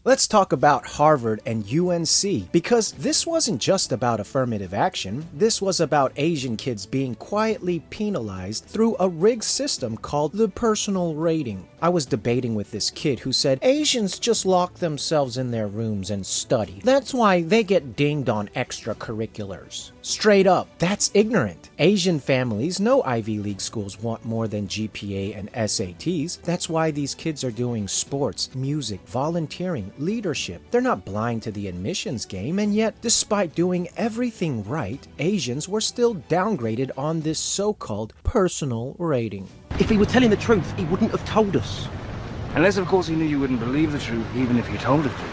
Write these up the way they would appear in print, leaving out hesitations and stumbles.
Let's talk about Harvard and UNC, because this wasn't just about affirmative action, this was about Asian kids being quietly penalized through a rigged system called the personal rating. I was debating with this kid who said Asians just lock themselves in their rooms and study. That's why they get dinged on extracurriculars. Straight up, that's ignorant. Asian families know Ivy League schools want more than GPA and SATs. That's why these kids are doing sports, music, volunteering, leadership. They're not blind to the admissions game, and yet, despite doing everything right, Asians were still downgraded on this so-called personal rating. If he were telling the truth, he wouldn't have told us. Unless, of course, he knew you wouldn't believe the truth, even if you told it to you.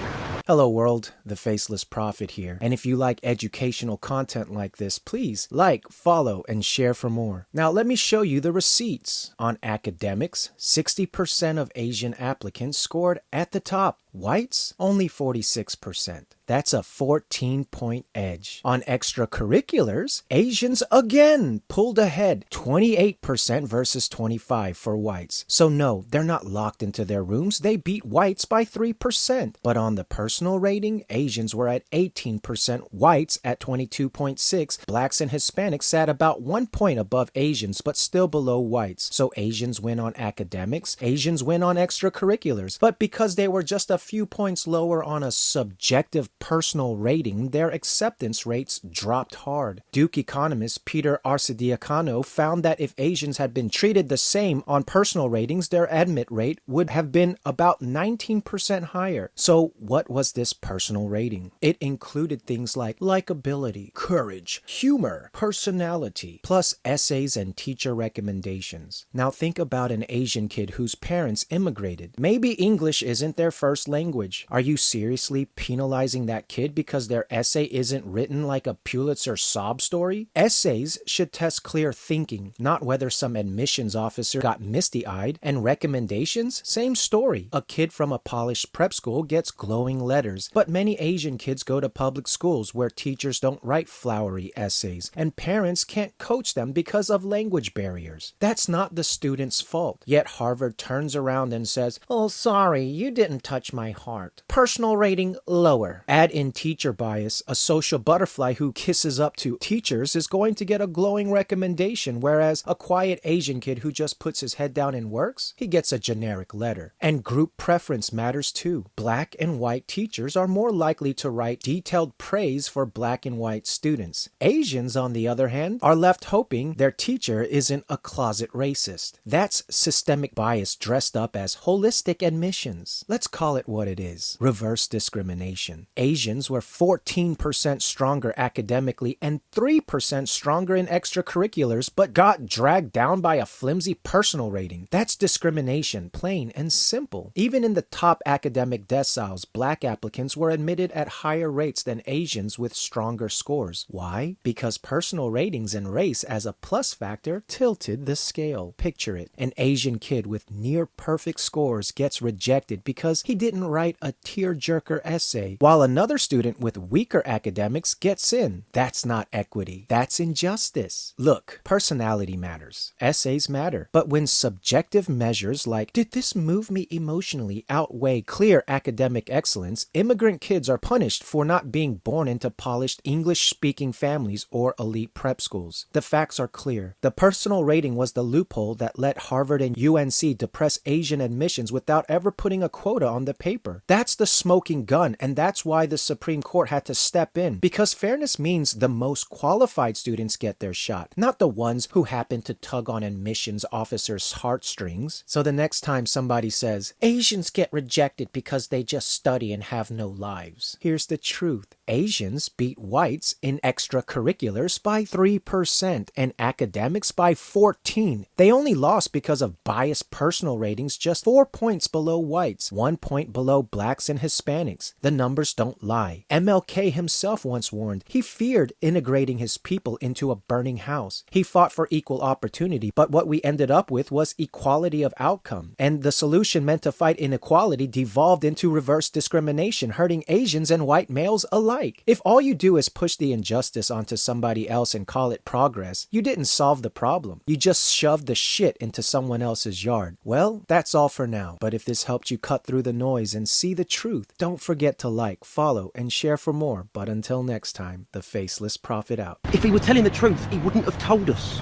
Hello world, the Faceless Prophet here, and if you like educational content like this, please like, follow, and share for more. Now let me show you the receipts. On academics, 60% of Asian applicants scored at the top. Whites, only 46%. That's a 14-point edge. On extracurriculars, Asians again pulled ahead, 28% versus 25% for whites. So no, they're not locked into their rooms, they beat whites by 3%. But on the personal rating, Asians were at 18%, whites at 22.6%, blacks and Hispanics sat about 1 point above Asians, but still below whites. So Asians win on academics, Asians win on extracurriculars. But because they were just a few points lower on a subjective personal rating, their acceptance rates dropped hard. Duke economist Peter Arcidiacono found that if Asians had been treated the same on personal ratings, their admit rate would have been about 19% higher. So what was this personal rating? It included things like likability, courage, humor, personality, plus essays and teacher recommendations. Now think about an Asian kid whose parents immigrated. Maybe English isn't their first language. Are you seriously penalizing that kid because their essay isn't written like a Pulitzer sob story? Essays should test clear thinking, not whether some admissions officer got misty-eyed. And recommendations? Same story. A kid from a polished prep school gets glowing letters, but many Asian kids go to public schools where teachers don't write flowery essays, and parents can't coach them because of language barriers. That's not the student's fault. Yet Harvard turns around and says, "Oh, sorry, you didn't touch my heart. Personal rating lower." Add in teacher bias, a social butterfly who kisses up to teachers is going to get a glowing recommendation, whereas a quiet Asian kid who just puts his head down and works, he gets a generic letter. And group preference matters too. Black and white teachers are more likely to write detailed praise for black and white students. Asians, on the other hand, are left hoping their teacher isn't a closet racist. That's systemic bias dressed up as holistic admissions. Let's call it what it is. Reverse discrimination. Asians were 14% stronger academically and 3% stronger in extracurriculars, but got dragged down by a flimsy personal rating. That's discrimination, plain and simple. Even in the top academic deciles, black applicants were admitted at higher rates than Asians with stronger scores. Why? Because personal ratings and race as a plus factor tilted the scale. Picture it. An Asian kid with near perfect scores gets rejected because he didn't write a tearjerker essay, while another student with weaker academics gets in. That's not equity. That's injustice. Look, personality matters. Essays matter. But when subjective measures like, did this move me emotionally, outweigh clear academic excellence, immigrant kids are punished for not being born into polished English-speaking families or elite prep schools. The facts are clear. The personal rating was the loophole that let Harvard and UNC depress Asian admissions without ever putting a quota on the paper. That's the smoking gun, and that's why the Supreme Court had to step in, because fairness means the most qualified students get their shot, not the ones who happen to tug on admissions officers' heartstrings. So the next time somebody says, Asians get rejected because they just study and have no lives, here's the truth. Asians beat whites in extracurriculars by 3% and academics by 14%. They only lost because of biased personal ratings, just 4 points below whites, 1 point below blacks and Hispanics. The numbers don't lie. MLK himself once warned he feared integrating his people into a burning house. He fought for equal opportunity, but what we ended up with was equality of outcome. And the solution meant to fight inequality devolved into reverse discrimination, hurting Asians and white males alike. If all you do is push the injustice onto somebody else and call it progress, you didn't solve the problem. You just shoved the shit into someone else's yard. Well, that's all for now. But if this helped you cut through the noise, noise and see the truth. Don't forget to like, follow, and share for more. But until next time, the Faceless Prophet out. If he were telling the truth, he wouldn't have told us.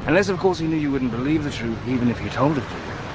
Unless, of course, he knew you wouldn't believe the truth even if you told it to you.